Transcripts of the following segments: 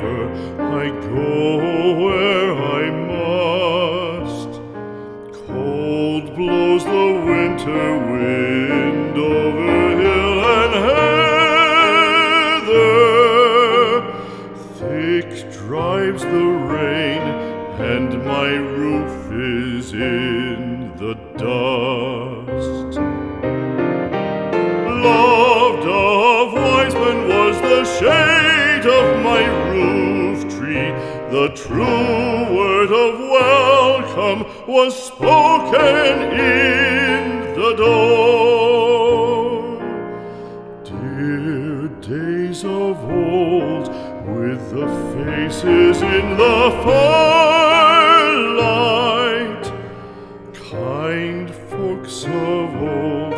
river, I go where I must. Cold blows the winter wind over hill and heather. Thick drives the rain, and my roof is in the dust. Loved of wise men was the shade of my roof tree. The true word of welcome was spoken in the door. Dear days of old, with the faces in the firelight, kind folks of old,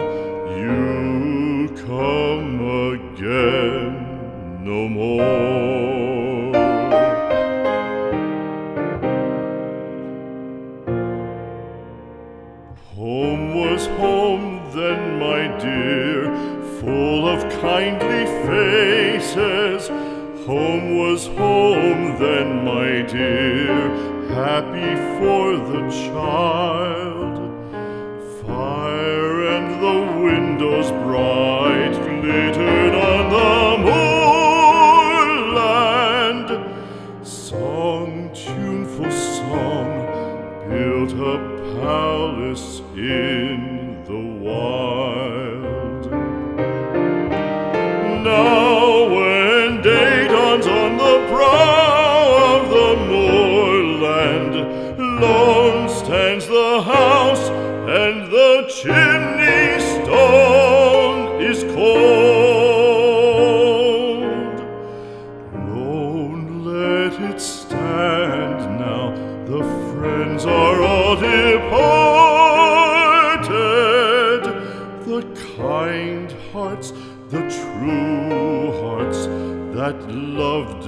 you come again no more. Home was home then, my dear, full of kindly faces. Home was home then, my dear, happy for the child. Fire and the windows bright glittered on the moorland. Song, tuneful song, built a palace in the wild. Now when day dawns on the brow of the moorland, lone stands the house, and the chimney stone is cold. Lone, let it stand now, the friends are all departed. The kind hearts, the true hearts that loved